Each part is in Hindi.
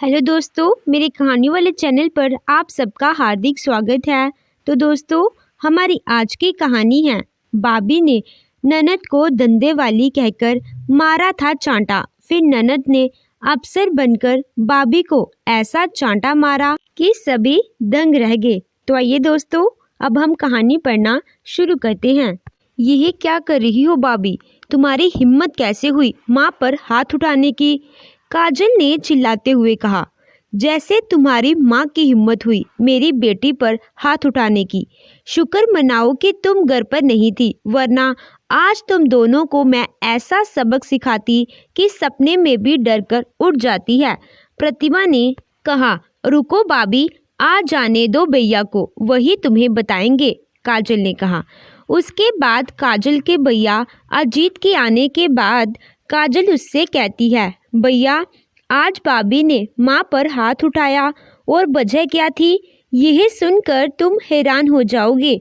हेलो दोस्तों, मेरे कहानी वाले चैनल पर आप सबका हार्दिक स्वागत है। तो दोस्तों, हमारी आज की कहानी है बाबी ने ननद को धंधे वाली कहकर मारा था चांटा। फिर ननद ने अफसर बनकर बाबी को ऐसा चांटा मारा कि सभी दंग रह गए। तो आइए दोस्तों, अब हम कहानी पढ़ना शुरू करते हैं। यह क्या कर रही हो बाबी? तुम्हारी हिम्मत कैसे हुई माँ पर हाथ उठाने की? काजल ने चिल्लाते हुए कहा। जैसे तुम्हारी माँ की हिम्मत हुई मेरी बेटी पर हाथ उठाने की। शुक्र मनाओ कि तुम घर पर नहीं थी, वरना आज तुम दोनों को मैं ऐसा सबक सिखाती कि सपने में भी डर कर उठ जाती है। प्रतिभा ने कहा। रुको बाबी, आ जाने दो भैया को, वही तुम्हें बताएंगे, काजल ने कहा। उसके बाद काजल के भैया अजीत के आने के बाद काजल उससे कहती है, भैया आज बाबी ने माँ पर हाथ उठाया और वजह क्या थी? यह सुनकर तुम हैरान हो जाओगे।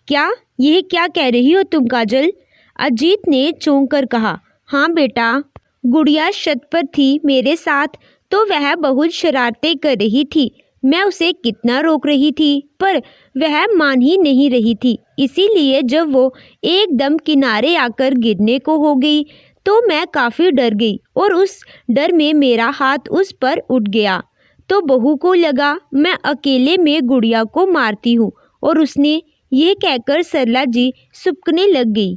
क्या? यह क्या कह रही हो तुम काजल? अजीत ने चौंक कर कहा। हाँ बेटा, गुड़िया छत पर थी मेरे साथ, तो वह बहुत शरारतें कर रही थी। मैं उसे कितना रोक रही थी, पर वह मान ही नहीं रही थी। इसीलिए जब वो एकदम किनारे आकर गिरने को हो गई तो मैं काफ़ी डर गई और उस डर में मेरा हाथ उस पर उठ गया। तो बहू को लगा मैं अकेले में गुड़िया को मारती हूँ और उसने ये कहकर सरला जी सुबकने लग गई।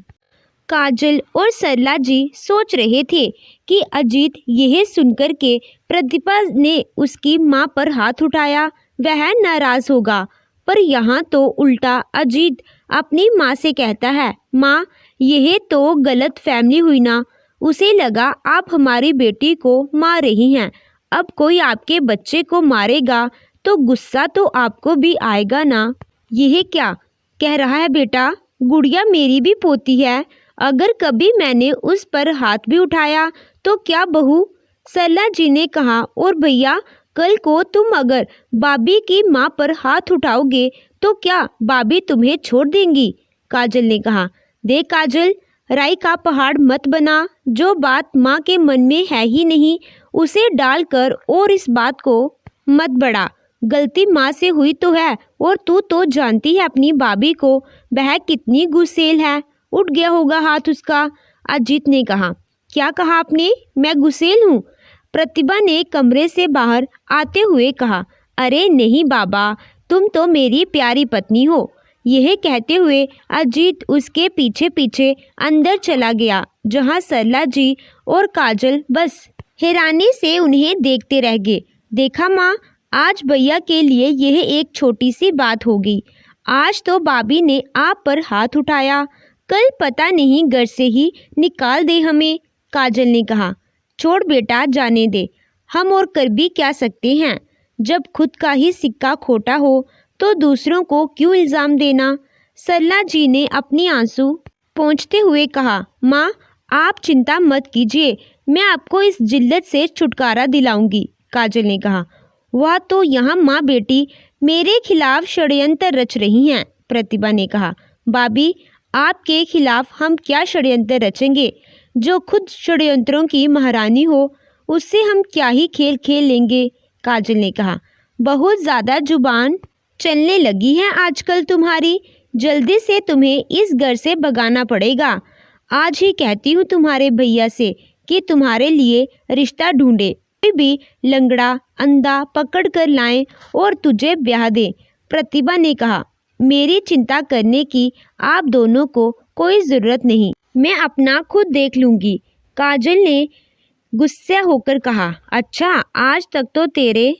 काजल और सरला जी सोच रहे थे कि अजीत यह सुनकर के प्रतिभा ने उसकी माँ पर हाथ उठाया वह नाराज होगा, पर यहाँ तो उल्टा अजीत अपनी माँ से कहता है, माँ यह तो गलत फहमी हुई ना। उसे लगा आप हमारी बेटी को मार रही हैं। अब कोई आपके बच्चे को मारेगा तो गुस्सा तो आपको भी आएगा ना। यह क्या कह रहा है बेटा? गुड़िया मेरी भी पोती है, अगर कभी मैंने उस पर हाथ भी उठाया तो क्या बहू? सरला जी ने कहा। और भैया, कल को तुम अगर बाबी की माँ पर हाथ उठाओगे तो क्या बाबी तुम्हें छोड़ देंगी? काजल ने कहा। देख काजल, राई का पहाड़ मत बना। जो बात माँ के मन में है ही नहीं उसे डाल कर और इस बात को मत बढ़ा। गलती माँ से हुई तो है, और तू तो जानती है अपनी बाबी को, वह कितनी गुस्सेल है। उठ गया होगा हाथ उसका। अजीत ने कहा। क्या कहा आपने? मैं गुस्सेल हूँ? प्रतिभा ने कमरे से बाहर आते हुए कहा। अरे नहीं बाबा, तुम तो मेरी प्यारी पत्नी हो। यह कहते हुए अजीत उसके पीछे पीछे अंदर चला गया, जहां सरला जी और काजल बस हैरानी से उन्हें देखते रह गए। देखा माँ, आज भैया के लिए यह एक छोटी सी बात होगी। आज तो बाबी ने आप पर हाथ उठाया, कल पता नहीं घर से ही निकाल दे हमें, काजल ने कहा। छोड़ बेटा, जाने दे, हम और कर भी क्या सकते हैं। जब खुद का ही सिक्का खोटा हो तो दूसरों को क्यों इल्ज़ाम देना? सरला जी ने अपनी आंसू पोंछते हुए कहा। माँ आप चिंता मत कीजिए, मैं आपको इस जिल्लत से छुटकारा दिलाऊंगी, काजल ने कहा। वह तो यहाँ माँ बेटी मेरे खिलाफ षड्यंत्र रच रही हैं, प्रतिभा ने कहा। बाबी, आपके खिलाफ हम क्या षड्यंत्र रचेंगे? जो खुद षड्यंत्रों की महारानी हो उससे हम क्या ही खेल खेल लेंगे, काजल ने कहा। बहुत ज़्यादा जुबान चलने लगी है आजकल तुम्हारी। जल्दी से तुम्हें इस घर से भगाना पड़ेगा। आज ही कहती हूँ तुम्हारे भैया से कि तुम्हारे लिए रिश्ता ढूंढे, कोई भी लंगड़ा अंधा पकड़ कर लाएं और तुझे ब्याह दे, प्रतिभा ने कहा। मेरी चिंता करने की आप दोनों को कोई ज़रूरत नहीं, मैं अपना खुद देख लूँगी, काजल ने गुस्से होकर कहा। अच्छा, आज तक तो तेरे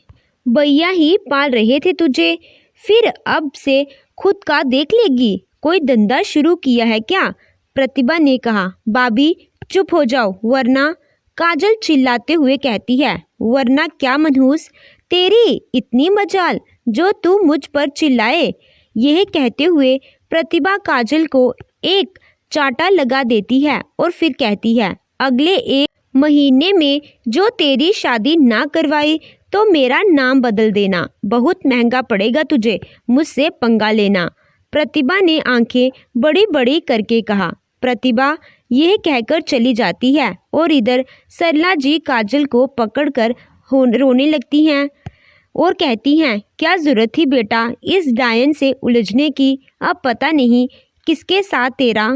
भैया ही पाल रहे थे तुझे, फिर अब से खुद का देख लेगी? कोई धंधा शुरू किया है क्या? प्रतिभा ने कहा। बाबी चुप हो जाओ वरना, काजल चिल्लाते हुए कहती है। वरना क्या मनहूस, तेरी इतनी मजाल जो तू मुझ पर चिल्लाए। यह कहते हुए प्रतिभा काजल को एक चांटा लगा देती है और फिर कहती है, अगले 1 महीने में जो तेरी शादी ना करवाई तो मेरा नाम बदल देना, बहुत महंगा पड़ेगा तुझे मुझसे पंगा लेना, प्रतिभा ने आंखें बड़ी बड़ी करके कहा। प्रतिभा यह कहकर चली जाती है और इधर सरला जी काजल को पकड़कर रोने लगती हैं और कहती हैं, क्या ज़रूरत थी बेटा इस डायन से उलझने की। अब पता नहीं किसके साथ तेरा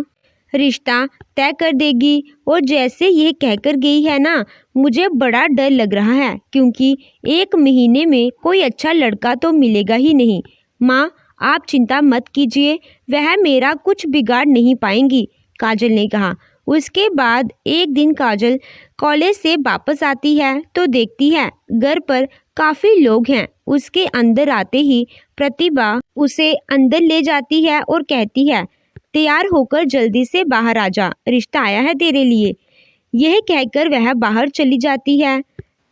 रिश्ता तय कर देगी। और जैसे ये कहकर गई है ना, मुझे बड़ा डर लग रहा है, क्योंकि 1 महीने में कोई अच्छा लड़का तो मिलेगा ही नहीं। माँ, आप चिंता मत कीजिए, वह मेरा कुछ बिगाड़ नहीं पाएंगी, काजल ने कहा। उसके बाद एक दिन काजल कॉलेज से वापस आती है तो देखती है घर पर काफ़ी लोग हैं। उसके अंदर आते ही प्रतिभा उसे अंदर ले जाती है और कहती है, तैयार होकर जल्दी से बाहर आ जा, रिश्ता आया है तेरे लिए। यह कहकर वह बाहर चली जाती है।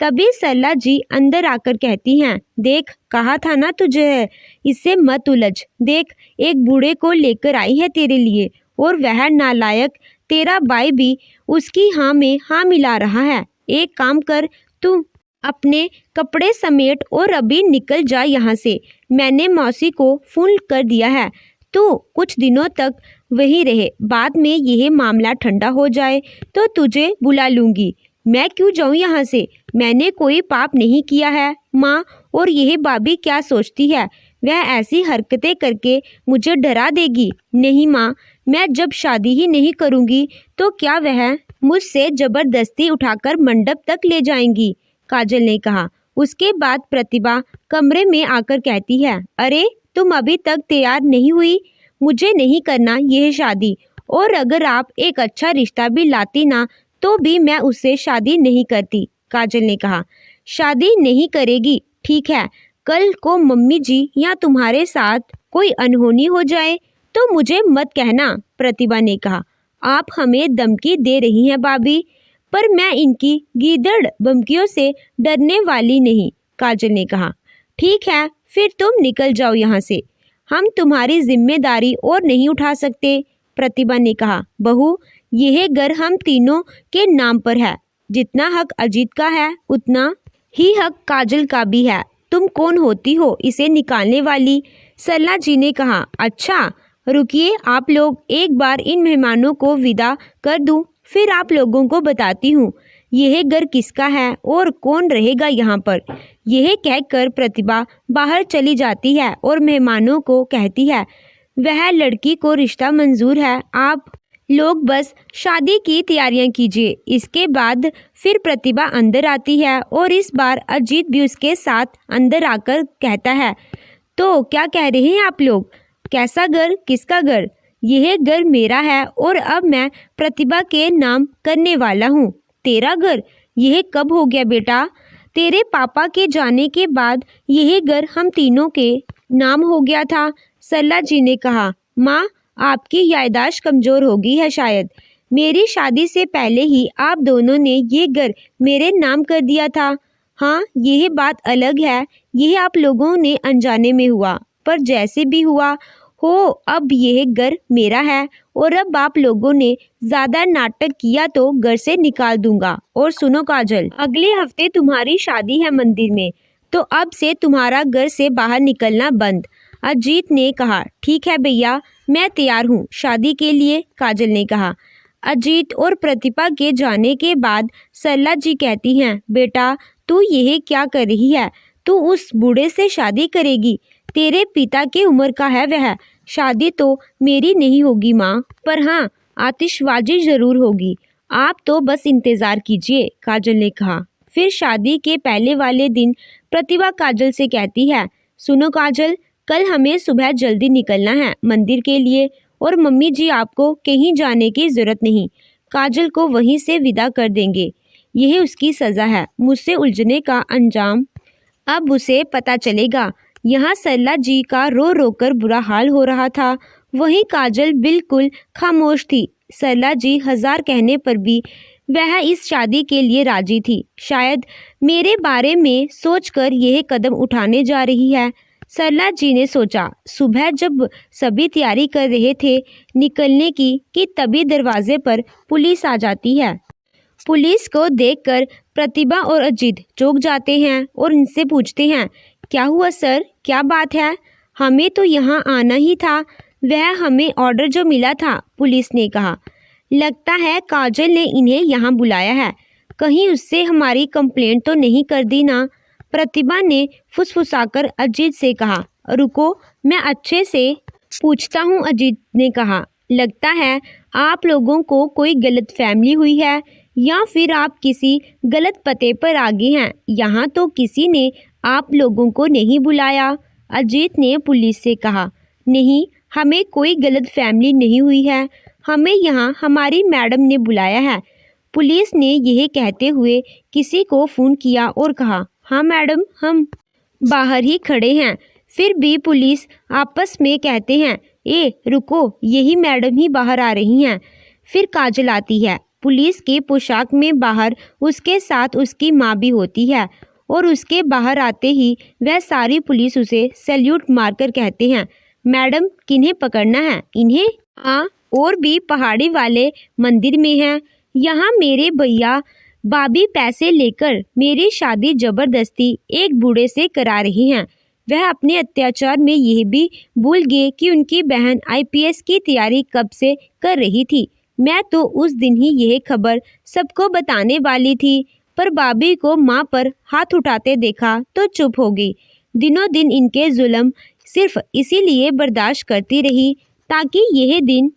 तभी सरला जी अंदर आकर कहती हैं, देख कहा था ना तुझे, इससे मत उलझ। देख एक बूढ़े को लेकर आई है तेरे लिए, और वह नालायक तेरा भाई भी उसकी हाँ में हाँ मिला रहा है। एक काम कर, तू अपने कपड़े समेट और अभी निकल जा यहाँ से। मैंने मौसी को फोन कर दिया है, तू कुछ दिनों तक वहीं रहे, बाद में यह मामला ठंडा हो जाए तो तुझे बुला लूँगी। मैं क्यों जाऊँ यहाँ से, मैंने कोई पाप नहीं किया है माँ। और यह भाभी क्या सोचती है, वह ऐसी हरकतें करके मुझे डरा देगी। नहीं माँ, मैं जब शादी ही नहीं करूँगी तो क्या वह मुझसे ज़बरदस्ती उठाकर मंडप तक ले जाएंगी, काजल ने कहा। उसके बाद प्रतिभा कमरे में आकर कहती है, अरे तुम अभी तक तैयार नहीं हुई, मुझे नहीं करना यह शादी, और अगर आप एक अच्छा रिश्ता भी लाती ना तो भी मैं उससे शादी नहीं करती, काजल ने कहा। शादी नहीं करेगी, ठीक है, कल को मम्मी जी या तुम्हारे साथ कोई अनहोनी हो जाए तो मुझे मत कहना, प्रतिभा ने कहा। आप हमें धमकी दे रही हैं भाभी, पर मैं इनकी गीदड़ धमकियों से डरने वाली नहीं, काजल ने कहा। ठीक है, फिर तुम निकल जाओ यहाँ से, हम तुम्हारी जिम्मेदारी और नहीं उठा सकते, प्रतिभा ने कहा। बहू, यह घर हम तीनों के नाम पर है, जितना हक अजीत का है उतना ही हक काजल का भी है। तुम कौन होती हो इसे निकालने वाली, सरला जी ने कहा। अच्छा रुकिए, आप लोग एक बार इन मेहमानों को विदा कर दूं, फिर आप लोगों को बताती हूँ यह घर किसका है और कौन रहेगा यहाँ पर। यह कहकर प्रतिभा बाहर चली जाती है और मेहमानों को कहती है, वह लड़की को रिश्ता मंजूर है, आप लोग बस शादी की तैयारियां कीजिए। इसके बाद फिर प्रतिभा अंदर आती है और इस बार अजीत भी उसके साथ अंदर आकर कहता है, तो क्या कह रहे हैं आप लोग, कैसा घर, किसका घर? यह घर मेरा है और अब मैं प्रतिभा के नाम करने वाला हूँ। तेरा घर? यह कब हो गया बेटा? तेरे पापा के जाने के बाद यह घर हम तीनों के नाम हो गया था, सरला जी ने कहा। माँ, आपकी याददाश्त कमज़ोर हो गई है शायद। मेरी शादी से पहले ही आप दोनों ने ये घर मेरे नाम कर दिया था। हाँ, यह बात अलग है, यह आप लोगों ने अनजाने में हुआ, पर जैसे भी हुआ हो अब यह घर मेरा है, और अब आप लोगों ने ज़्यादा नाटक किया तो घर से निकाल दूंगा। और सुनो काजल, अगले हफ्ते तुम्हारी शादी है मंदिर में, तो अब से तुम्हारा घर से बाहर निकलना बंद। अजीत ने कहा। ठीक है भैया, मैं तैयार हूँ शादी के लिए, काजल ने कहा। अजीत और प्रतिभा के जाने के बाद सरला जी कहती हैं, बेटा तू यह क्या कर रही है, तू उस बूढ़े से शादी करेगी? तेरे पिता की उम्र का है वह, शादी तो मेरी नहीं होगी माँ, पर हाँ आतिशबाजी जरूर होगी। आप तो बस इंतज़ार कीजिए, काजल ने कहा। फिर शादी के पहले वाले दिन प्रतिभा काजल से कहती है, सुनो काजल, कल हमें सुबह जल्दी निकलना है मंदिर के लिए, और मम्मी जी आपको कहीं जाने की ज़रूरत नहीं, काजल को वहीं से विदा कर देंगे। यह उसकी सज़ा है, मुझसे उलझने का अंजाम अब उसे पता चलेगा। यहाँ सरला जी का रो रो कर बुरा हाल हो रहा था, वहीं काजल बिल्कुल खामोश थी। सरला जी हजार कहने पर भी वह इस शादी के लिए राजी थी। शायद मेरे बारे में सोचकर यह कदम उठाने जा रही है, सरला जी ने सोचा। सुबह जब सभी तैयारी कर रहे थे निकलने की कि तभी दरवाजे पर पुलिस आ जाती है। पुलिस को देखकर प्रतिभा और अजीत चौंक जाते हैं और इनसे पूछते हैं, क्या हुआ सर, क्या बात है? हमें तो यहाँ आना ही था, वह हमें ऑर्डर जो मिला था, पुलिस ने कहा। लगता है काजल ने इन्हें यहाँ बुलाया है, कहीं उससे हमारी कंप्लेंट तो नहीं कर दी ना। प्रतिभा ने फुसफुसाकर अजीत से कहा। रुको, मैं अच्छे से पूछता हूँ, अजीत ने कहा। लगता है आप लोगों को कोई गलतफहमी हुई है या फिर आप किसी गलत पते पर आ गए हैं। यहाँ तो किसी ने आप लोगों को नहीं बुलाया, अजीत ने पुलिस से कहा। नहीं, हमें कोई गलतफहमी नहीं हुई है, हमें यहाँ हमारी मैडम ने बुलाया है। पुलिस ने यह कहते हुए किसी को फ़ोन किया और कहा, हाँ मैडम, हम बाहर ही खड़े हैं। फिर भी पुलिस आपस में कहते हैं, ए रुको, यही मैडम ही बाहर आ रही हैं। फिर काजल आती है, पुलिस की पोशाक में बाहर उसके साथ उसकी माँ भी होती है और उसके बाहर आते ही वह सारी पुलिस उसे सैल्यूट मारकर कहते हैं, मैडम किन्हें पकड़ना है? इन्हें? हाँ, और भी पहाड़ी वाले मंदिर में हैं। यहाँ मेरे भैया भाभी पैसे लेकर मेरी शादी जबरदस्ती एक बूढ़े से करा रही हैं। वह अपने अत्याचार में यह भी भूल गए कि उनकी बहन आईपीएस की तैयारी कब से कर रही थी। मैं तो उस दिन ही यह खबर सबको बताने वाली थी, पर भाभी को माँ पर हाथ उठाते देखा तो चुप हो गई। दिनों दिन इनके जुल्म सिर्फ इसीलिए बर्दाश्त करती रही ताकि यह दिन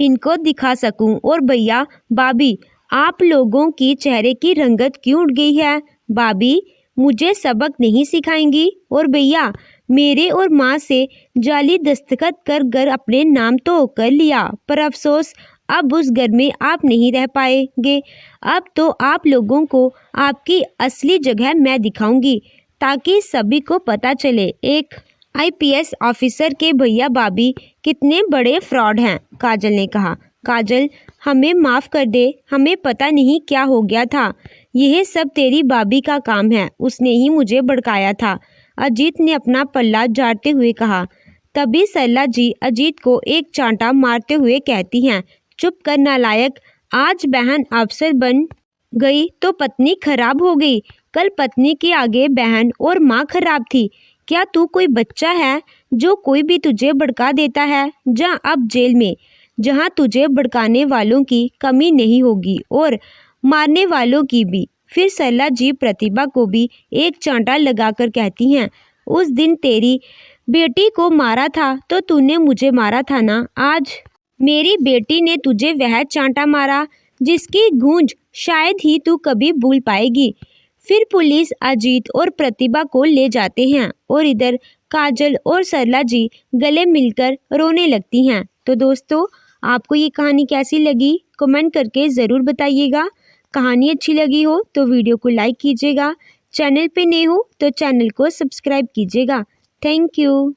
इनको दिखा सकूं। और भैया भाभी, आप लोगों की चेहरे की रंगत क्यों उड़ गई है? भाभी मुझे सबक नहीं सिखाएंगी? और भैया, मेरे और माँ से जाली दस्तखत कर घर अपने नाम तो कर लिया, पर अफसोस अब उस घर में आप नहीं रह पाएंगे। अब तो आप लोगों को आपकी असली जगह मैं दिखाऊंगी ताकि सभी को पता चले एक आईपीएस ऑफिसर के भैया भाभी कितने बड़े फ्रॉड हैं, काजल ने कहा। काजल, हमें माफ़ कर दे, हमें पता नहीं क्या हो गया था। यह सब तेरी भाभी का काम है, उसने ही मुझे भड़काया था, अजीत ने अपना पल्ला झाड़ते हुए कहा। तभी सरला जी अजीत को एक चांटा मारते हुए कहती हैं, चुप कर नालायक, आज बहन अफसर बन गई तो पत्नी खराब हो गई। कल पत्नी के आगे बहन और माँ खराब थी। क्या तू कोई बच्चा है जो कोई भी तुझे भड़का देता है? जा अब जेल में, जहाँ तुझे भड़काने वालों की कमी नहीं होगी और मारने वालों की भी। फिर सरला जी प्रतिभा को भी एक चांटा लगाकर कहती हैं, उस दिन तेरी बेटी को मारा था तो तूने मुझे मारा था ना। आज मेरी बेटी ने तुझे वह चांटा मारा जिसकी गूंज शायद ही तू कभी भूल पाएगी। फिर पुलिस अजीत और प्रतिभा को ले जाते हैं और इधर काजल और सरला जी गले मिलकर रोने लगती हैं। तो दोस्तों, आपको ये कहानी कैसी लगी कमेंट करके ज़रूर बताइएगा। कहानी अच्छी लगी हो तो वीडियो को लाइक कीजिएगा, चैनल पे नए हो तो चैनल को सब्सक्राइब कीजिएगा। Thank you.